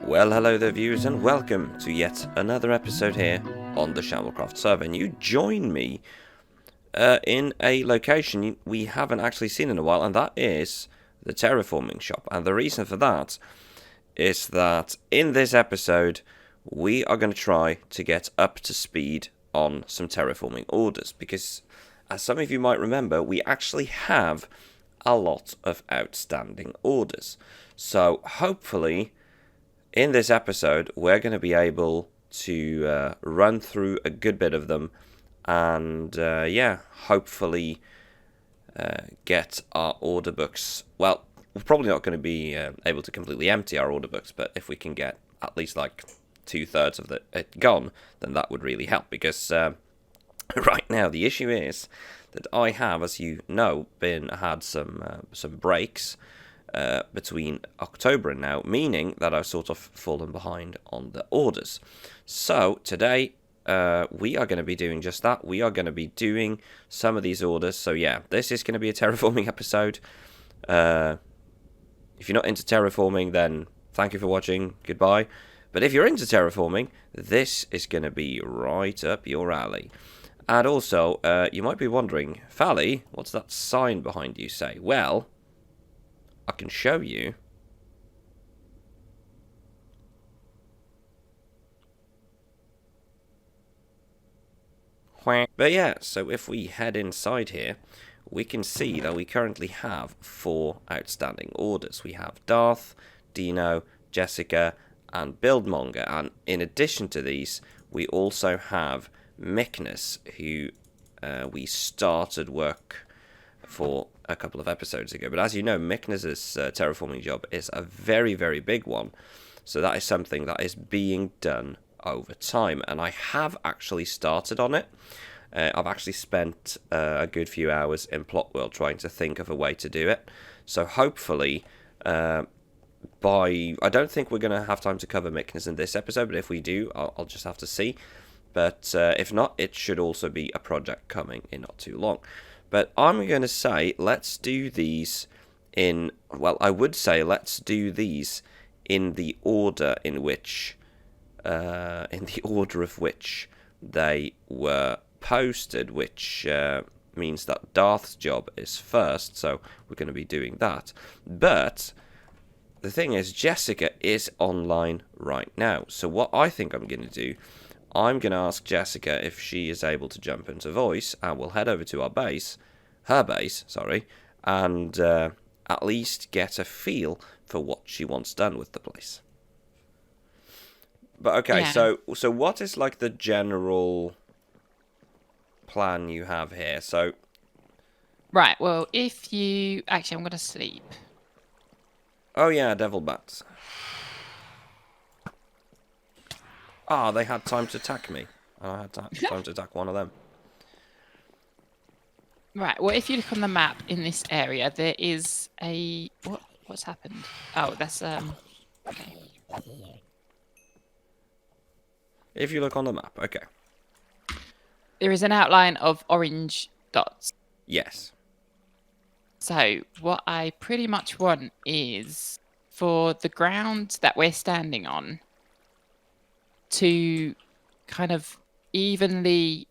Well, hello there viewers, and welcome to yet another episode here on the Shamblecraft server. And you join me in a location we haven't actually seen in a while, and that is the terraforming shop. And the reason for that is that in this episode we are going to try to get up to speed on some terraforming orders, because as some of you might remember, we actually have a lot of outstanding orders. So hopefully in this episode, we're going to be able to run through a good bit of them and, hopefully get our order books. Well, we're probably not going to be able to completely empty our order books, but if we can get at least like 2/3 of it gone, then that would really help. Because right now, the issue is that I have, as you know, had some breaks between October and now, meaning that I've sort of fallen behind on the orders. So today we are going to be doing just that. We are going to be doing some of these orders. So yeah, this is going to be a terraforming episode. If you're not into terraforming, then thank you for watching. Goodbye. But if you're into terraforming, this is going to be right up your alley. And also, you might be wondering, Fally, what's that sign behind you say? Well, I can show you. But yeah, so if we head inside here, we can see that we currently have 4 outstanding orders. We have Darth, Dino, Jessica, and Buildmonger. And in addition to these, we also have Mickness, who we started work for a couple of episodes ago. But as you know, Mickness's terraforming job is a very, very big one. So that is something that is being done over time. And I have actually started on it. I've actually spent a good few hours in Plot World trying to think of a way to do it. So hopefully, I don't think we're going to have time to cover Mickness in this episode, but if we do, I'll just have to see. But if not, it should also be a project coming in not too long. But I'm going to say, let's do these in, well, I would say let's do these in the order in which, of which they were posted, which means that Darth's job is first, so we're going to be doing that. But the thing is, Jessica is online right now, so what I think I'm going to do, I'm going to ask Jessica if she is able to jump into voice, and we'll head over to her base, and at least get a feel for what she wants done with the place. But okay, yeah. So what is like the general plan you have here? So, right, well, if you... Actually, I'm going to sleep. Oh yeah, devil bats. Ah, they had time to attack me. I had time to attack one of them. Right, well, if you look on the map in this area, there is a... What's happened? Oh, that's... Okay. If you look on the map, okay. There is an outline of orange dots. Yes. So, what I pretty much want is for the ground that we're standing on to kind of evenly,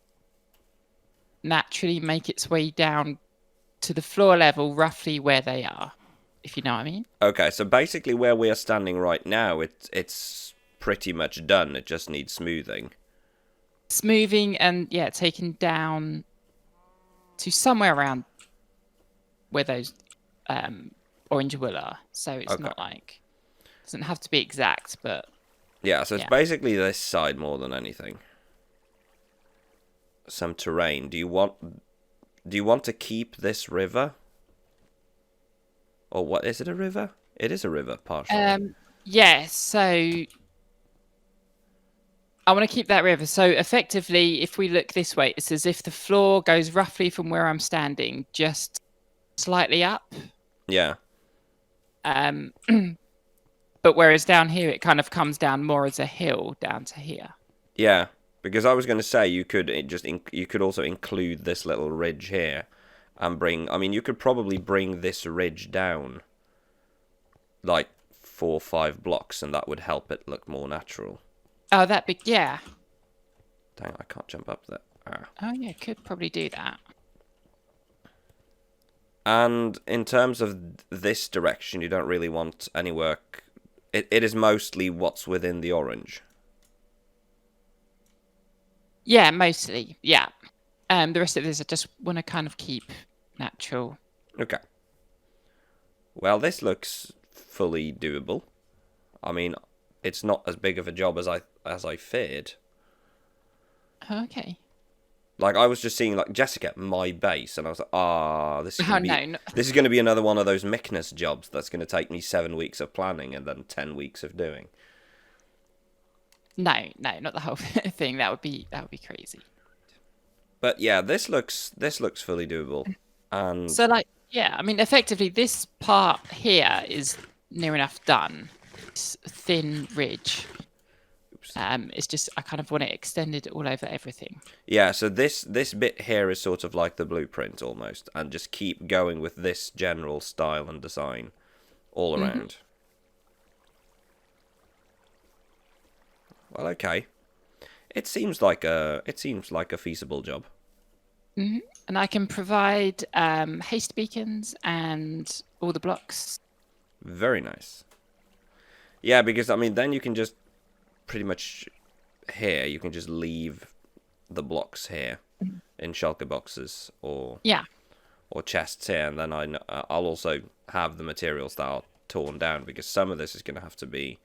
naturally make its way down to the floor level, roughly where they are, if you know what I mean. Okay, so basically where we are standing right now, it's pretty much done. It just needs smoothing. Smoothing and, yeah, taken down to somewhere around where those orange wool are. So it's not like... It doesn't have to be exact, but... Yeah, so it's basically this side more than anything. Some terrain. Do you want to keep this river? Or what, is it a river? It is a river, partially. Yeah, so I want to keep that river. So effectively, if we look this way, it's as if the floor goes roughly from where I'm standing, just slightly up. Yeah. But whereas down here, it kind of comes down more as a hill down to here. Yeah, because I was going to say you could also include this little ridge here, and you could probably bring this ridge down, like 4 or 5 blocks, and that would help it look more natural. Oh, that big, yeah. Dang, I can't jump up there. Ah. Oh, yeah, could probably do that. And in terms of this direction, you don't really want any work. It is mostly what's within the orange. Yeah, mostly, yeah. The rest of this I just want to kind of keep natural. Okay. Well, this looks fully doable. I mean, it's not as big of a job as I feared. Okay. Like, I was just seeing, like, Jessica, my base, and I was like, this is Oh, going to be no. this is going to be another one of those Mykonos jobs that's going to take me 7 weeks of planning and then 10 weeks of doing. No, not the whole thing. That would be crazy. But yeah, this looks fully doable. And So, like, yeah, I mean, effectively, this part here is near enough done. This thin ridge. It's just I kind of want it extended all over everything. yeah, so this bit here is sort of like the blueprint almost, and just keep going with this general style and design all around. Well, okay. It seems like a feasible job. And I can provide haste beacons and all the blocks. Very nice. Yeah, because I mean, then you can just pretty much here you can just leave the blocks here in shulker boxes or chests here, and then I'll also have the materials that are torn down, because some of this is going to have to be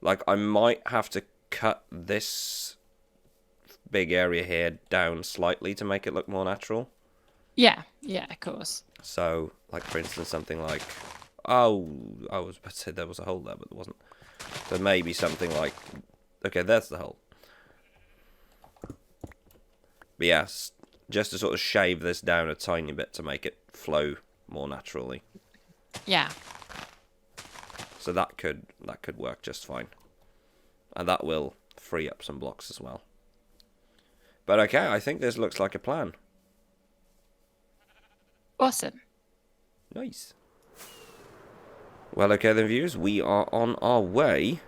like, I might have to cut this big area here down slightly to make it look more natural. Yeah, of course. So, like, for instance, something like, oh, I was about to say there was a hole there, but there wasn't. So maybe something like, okay, there's the hole. But yes, just to sort of shave this down a tiny bit to make it flow more naturally. Yeah. So that could work just fine. And that will free up some blocks as well. But okay, I think this looks like a plan. Awesome. Nice. Well, okay then, viewers, we are on our way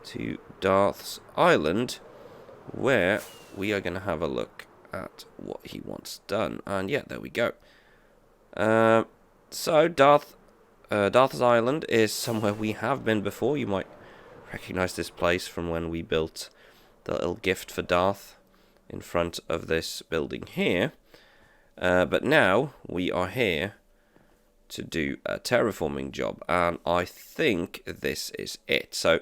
to Darth's Island, where we are going to have a look at what he wants done. And yeah, there we go. So Darth's Island is somewhere we have been before. You might recognize this place from when we built the little gift for Darth in front of this building here. But now we are here to do a terraforming job, and I think this is it. So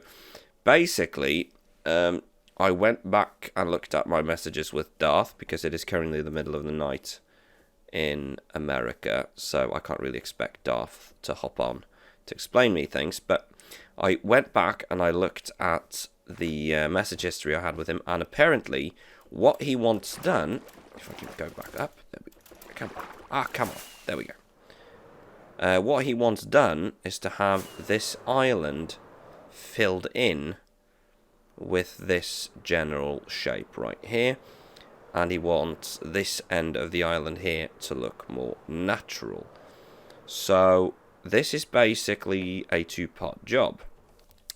basically, I went back and looked at my messages with Darth, because it is currently the middle of the night in America, so I can't really expect Darth to hop on to explain me things, but I went back and I looked at the message history I had with him, and apparently what he wants done, if I can go back up, there we go. Come on, there we go. What he wants done is to have this island filled in with this general shape right here, and he wants this end of the island here to look more natural. So this is basically a two-part job.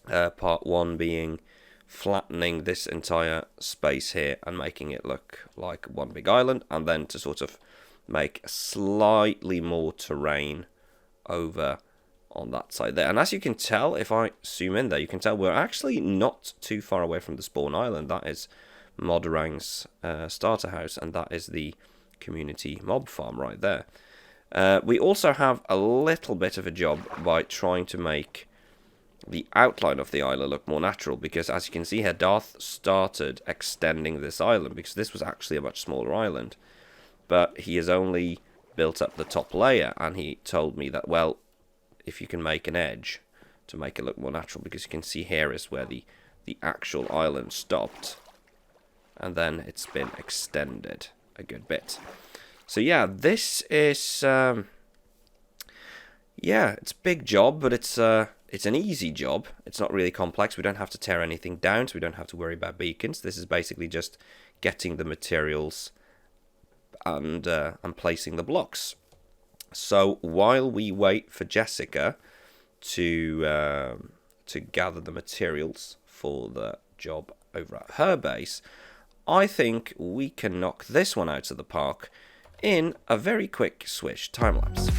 Part one being flattening this entire space here and making it look like one big island, and then to sort of make slightly more terrain over on that side there. And as you can tell, if I zoom in there, you can tell we're actually not too far away from the spawn island. That is Modrang's starter house, and that is the community mob farm right there. We also have a little bit of a job by trying to make the outline of the island look more natural, because as you can see here, Darth started extending this island, because this was actually a much smaller island, but he has only built up the top layer, and he told me that, well, if you can make an edge to make it look more natural, because you can see here is where the actual island stopped, and then it's been extended a good bit. So yeah, this is it's a big job, but it's an easy job. It's not really complex. We don't have to tear anything down, so we don't have to worry about beacons. This is basically just getting the materials and placing the blocks. So while we wait for Jessica to gather the materials for the job over at her base, I think we can knock this one out of the park in a very quick swish time lapse.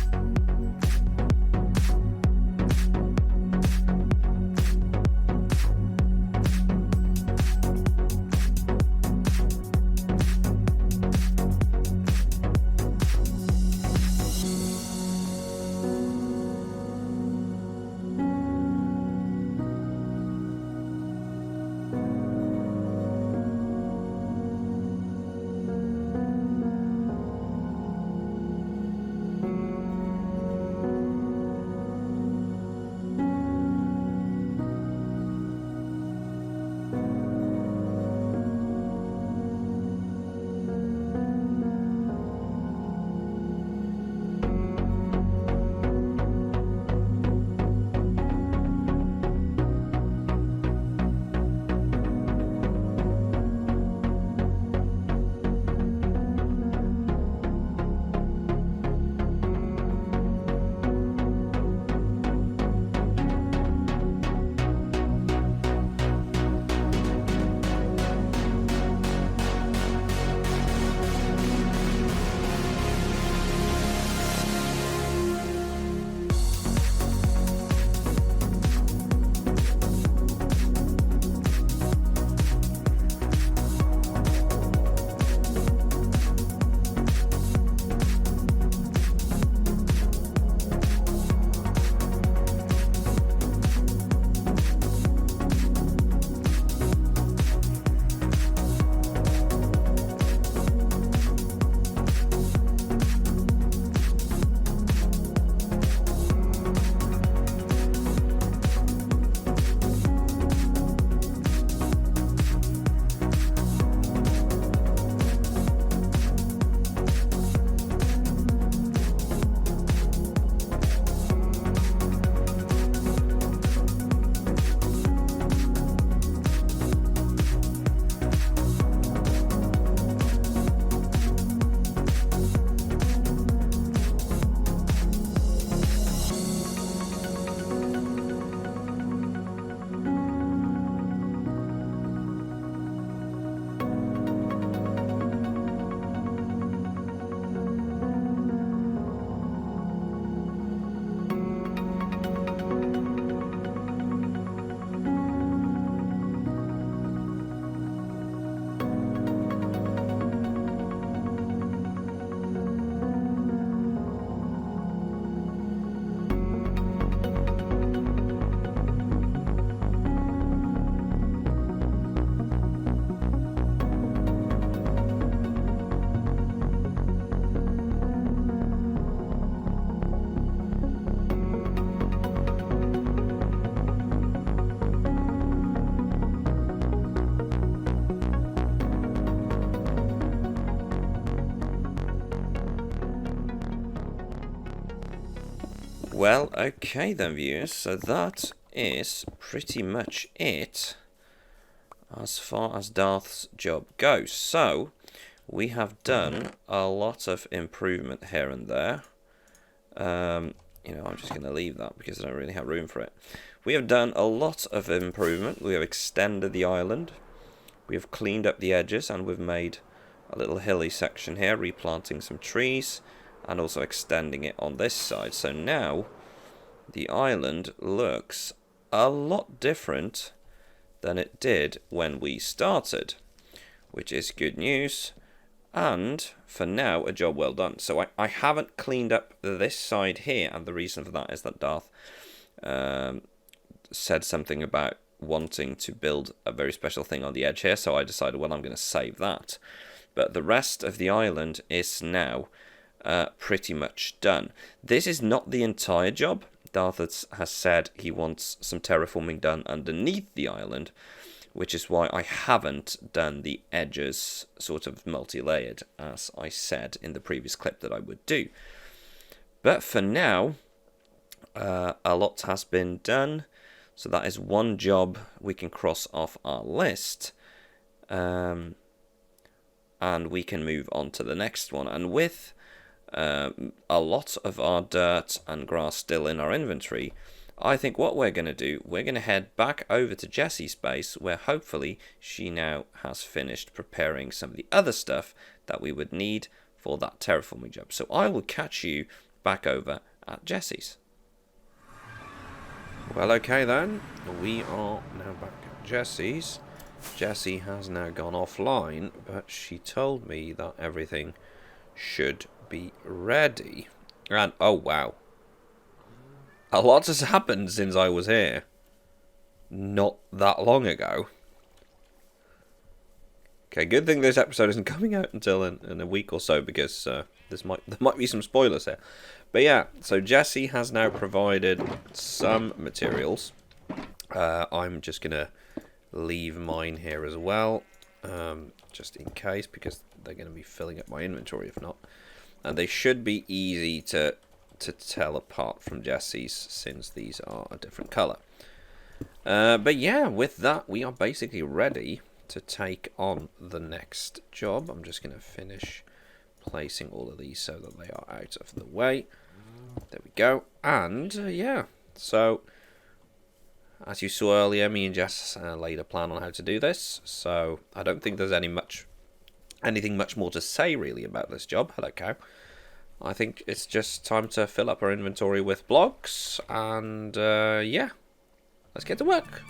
Well, okay then, viewers, so that is pretty much it as far as Darth's job goes. So, we have done a lot of improvement here and there. I'm just going to leave that because I don't really have room for it. We have done a lot of improvement. We have extended the island. We have cleaned up the edges, and we've made a little hilly section here, replanting some trees, and also extending it on this side. So now the island looks a lot different than it did when we started, which is good news. And for now, a job well done. So I haven't cleaned up this side here, and the reason for that is that Darth said something about wanting to build a very special thing on the edge here, so I decided, well, I'm going to save that. But the rest of the island is now pretty much done. This is not the entire job. Darth has said he wants some terraforming done underneath the island, which is why I haven't done the edges sort of multi-layered, as I said in the previous clip that I would do. But for now, a lot has been done, so that is one job we can cross off our list, and we can move on to the next one. And with a lot of our dirt and grass still in our inventory, I think what we're going to do, we're going to head back over to Jessie's base, where hopefully she now has finished preparing some of the other stuff that we would need for that terraforming job. So I will catch you back over at Jessie's. Well, okay then, we are now back at Jessie's. Jessie has now gone offline, but she told me that everything should be ready. And, oh wow, a lot has happened since I was here. Not that long ago. Okay, good thing this episode isn't coming out until in a week or so, because there might be some spoilers here. But yeah, so Jessie has now provided some materials. I'm just going to leave mine here as well, just in case, because they're going to be filling up my inventory if not. And they should be easy to tell apart from Jessie's, since these are a different colour. But yeah, with that, we are basically ready to take on the next job. I'm just going to finish placing all of these so that they are out of the way. There we go. And yeah, so as you saw earlier, me and Jess laid a plan on how to do this. So I don't think there's anything much more to say really about this job. Hello, cow. I think it's just time to fill up our inventory with blocks, and yeah, let's get to work.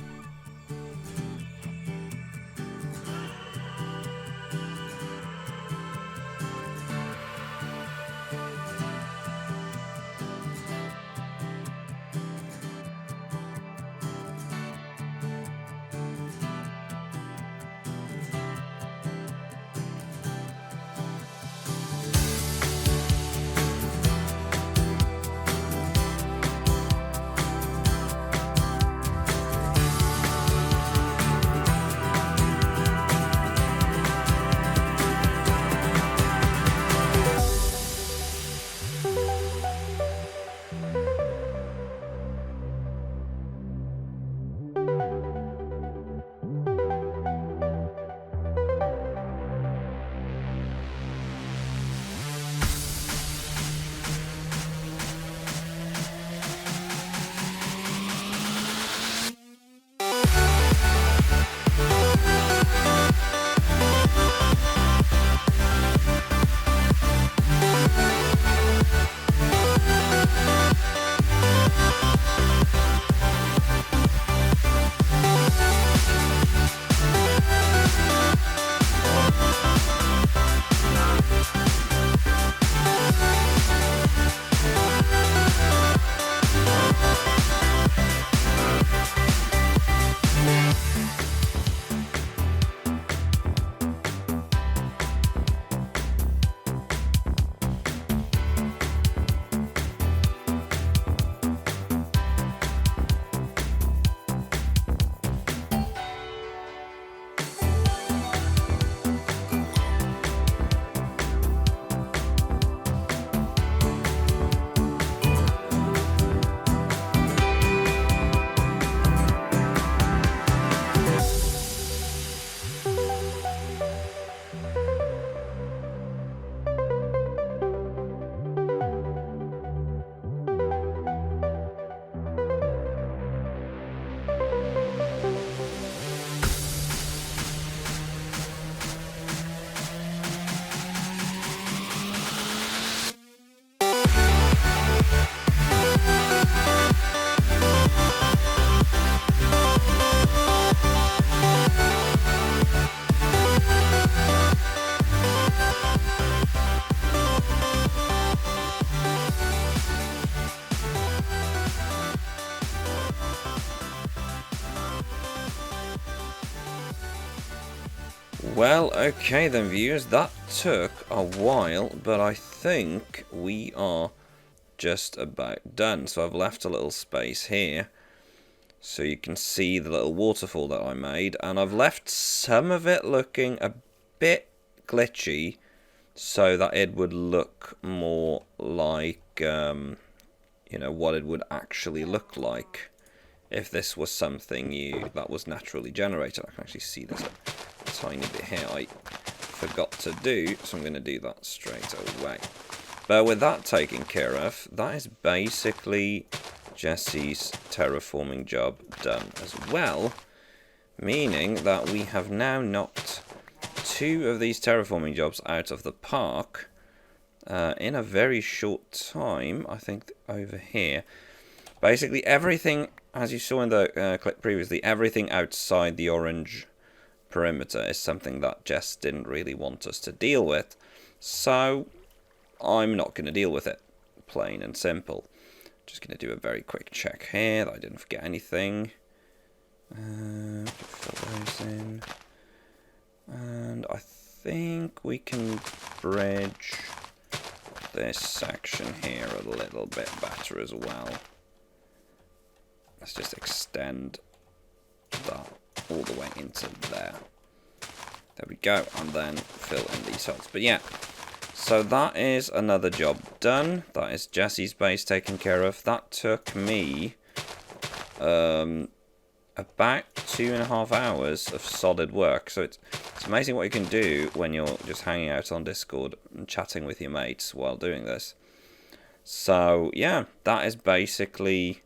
Well, okay then, viewers, that took a while, but I think we are just about done. So I've left a little space here, so you can see the little waterfall that I made, and I've left some of it looking a bit glitchy, so that it would look more like, you know, what it would actually look like if this was something that was naturally generated. I can actually see this a tiny bit here I forgot to do, so I'm going to do that straight away. But with that taken care of, that is basically Jesse's terraforming job done as well, meaning that we have now knocked 2 of these terraforming jobs out of the park in a very short time. I think over here, basically everything, as you saw in the clip previously, everything outside the orange perimeter is something that Jess didn't really want us to deal with, so I'm not going to deal with it, plain and simple. Just going to do a very quick check here that I didn't forget anything. Fill those in, and I think we can bridge this section here a little bit better as well. Let's just extend that all the way into there. There we go, and then fill in these holes. But yeah, so that is another job done. That is Jesse's base taken care of. That took me about 2.5 hours of solid work. So it's amazing what you can do when you're just hanging out on Discord and chatting with your mates while doing this. So yeah, that is basically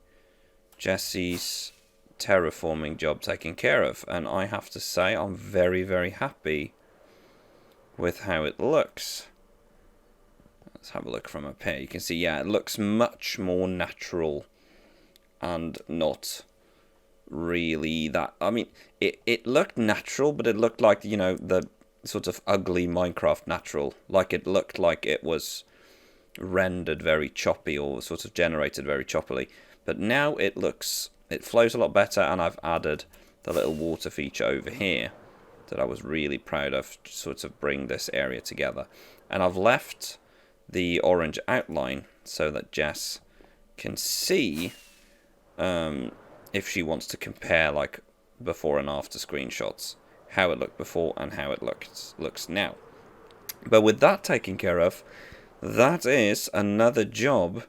Jesse's terraforming job taken care of, and I have to say I'm very, very happy with how it looks. Let's have a look from up here. You can see, yeah, it looks much more natural and not really that. I mean, it looked natural, but it looked like, you know, the sort of ugly Minecraft natural. Like it looked like it was rendered very choppy or sort of generated very choppily. But now it flows a lot better, and I've added the little water feature over here that I was really proud of to sort of bring this area together. And I've left the orange outline so that Jess can see if she wants to compare like before and after screenshots, how it looked before and how it looks now. But with that taken care of, that is another job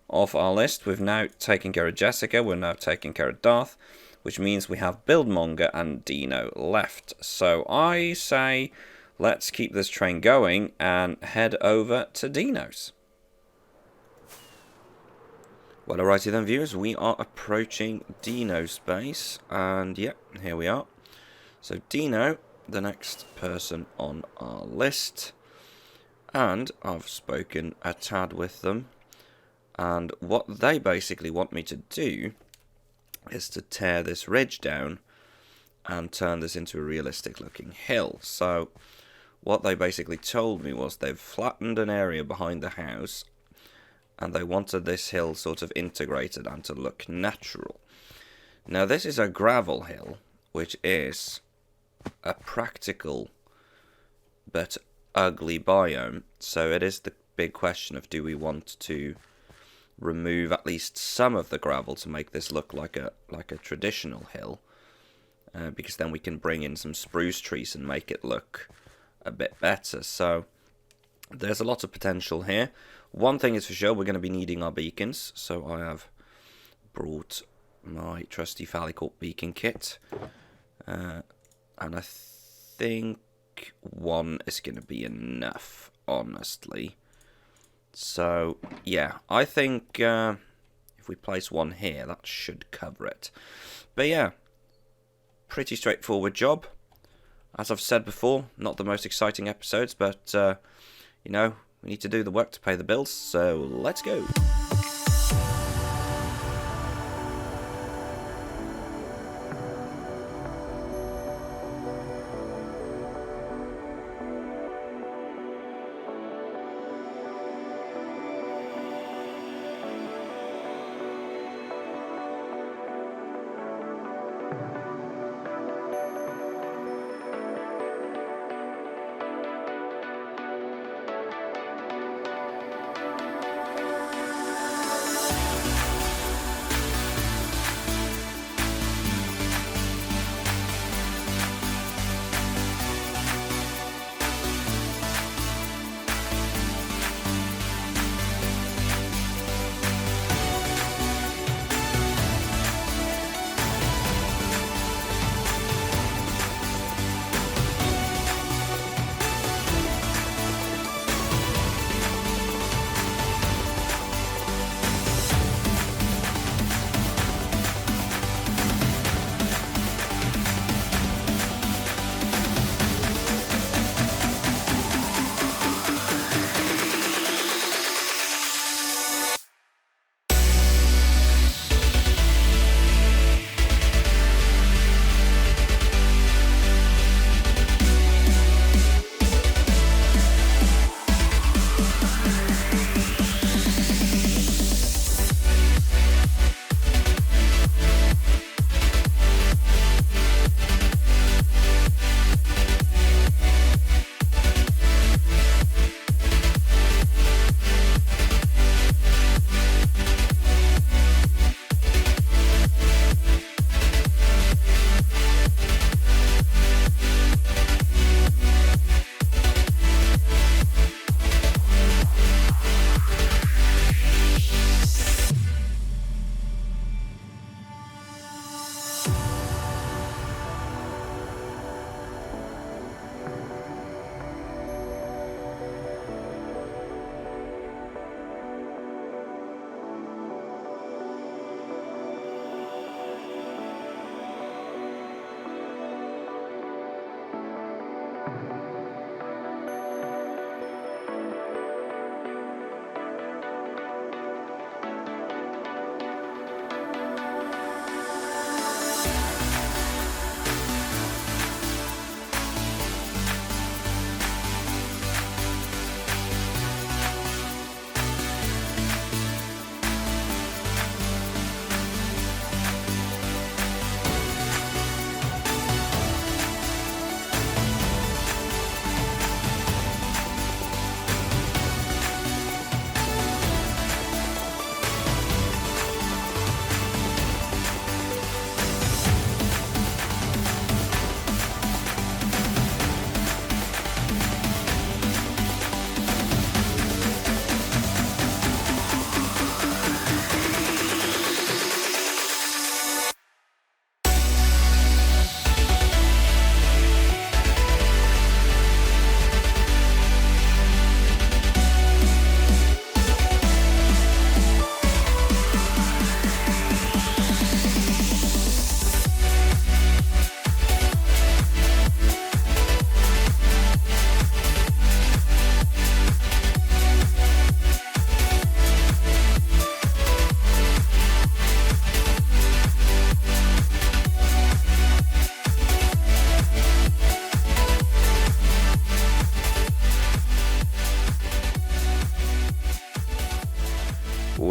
off our list. We've now taken care of Jessica, we're now taking care of Darth, which means we have Buildmonger and Dino left. So I say let's keep this train going and head over to Dino's. Well, alrighty then, viewers, we are approaching Dino's base, and yep, here we are. So Dino, the next person on our list, and I've spoken a tad with them, and what they basically want me to do is to tear this ridge down and turn this into a realistic looking hill. So what they basically told me was they've flattened an area behind the house, and they wanted this hill sort of integrated and to look natural. Now this is a gravel hill, which is a practical but ugly biome, so it is the big question of, do we want to remove at least some of the gravel to make this look like a traditional hill, because then we can bring in some spruce trees and make it look a bit better. So there's a lot of potential here. One thing is for sure, we're going to be needing our beacons, so I have brought my trusty Falicorp beacon kit, and I think one is going to be enough, honestly. So yeah, I think if we place one here, that should cover it. But yeah, pretty straightforward job. As I've said before, not the most exciting episodes, but you know, we need to do the work to pay the bills, so let's go.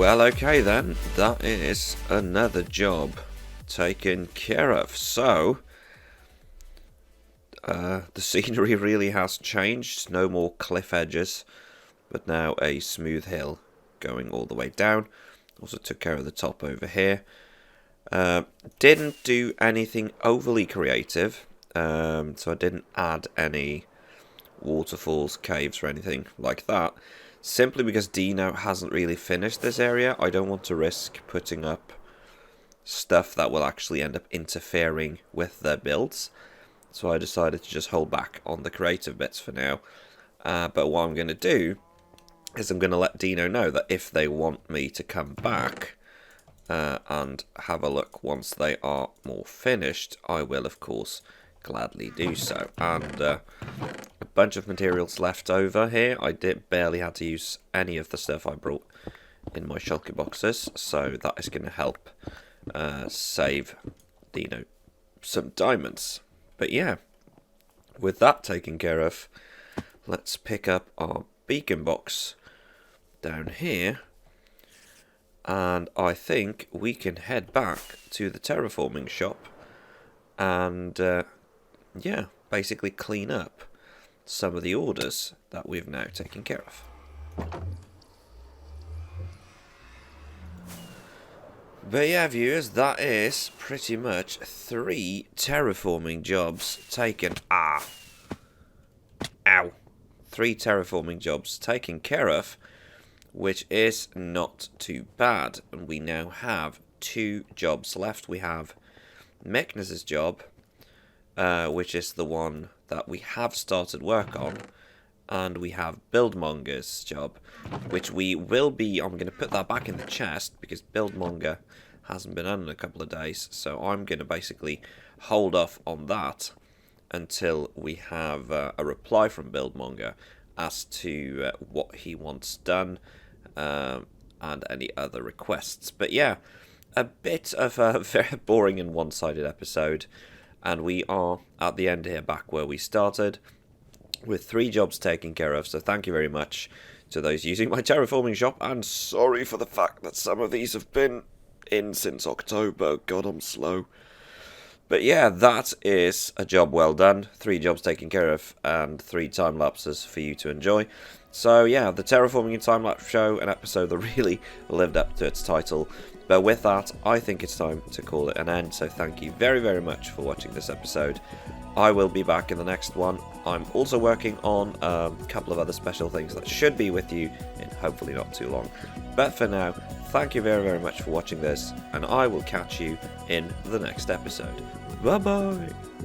Well, okay then, that is another job taken care of. So, the scenery really has changed. No more cliff edges, but now a smooth hill going all the way down. Also took care of the top over here. Didn't do anything overly creative, so I didn't add any waterfalls, caves or anything like that. Simply because Dino hasn't really finished this area. I don't want to risk putting up stuff that will actually end up interfering with their builds. So I decided to just hold back on the creative bits for now. But what I'm going to do is I'm going to let Dino know that if they want me to come back and have a look once they are more finished, I will of course gladly do so. And a bunch of materials left over here. I barely had to use any of the stuff I brought in my shulker boxes, so that is going to help save Dino some diamonds. But yeah, with that taken care of, let's pick up our beacon box down here, and I think we can head back to the terraforming shop and yeah, basically clean up some of the orders that we've now taken care of. But yeah, viewers, that is pretty much 3 terraforming jobs taken. Ow! 3 terraforming jobs taken care of, which is not too bad. And we now have 2 jobs left. We have Meknas's job, which is the one that we have started work on, and we have Buildmonger's job, which we will be, I'm going to put that back in the chest because Buildmonger hasn't been on in a couple of days, so I'm going to basically hold off on that until we have a reply from Buildmonger as to what he wants done and any other requests. But yeah, a bit of a very boring and one-sided episode, and we are at the end here, back where we started, with 3 jobs taken care of. So thank you very much to those using my terraforming shop, and sorry for the fact that some of these have been in since October. God, I'm slow. But yeah, that is a job well done. 3 jobs taken care of and 3 time lapses for you to enjoy. So yeah, the Terraforming and Time-Lapse show, an episode that really lived up to its title. But with that, I think it's time to call it an end. So thank you very, very much for watching this episode. I will be back in the next one. I'm also working on a couple of other special things that should be with you in hopefully not too long. But for now, thank you very, very much for watching this, and I will catch you in the next episode. Bye-bye!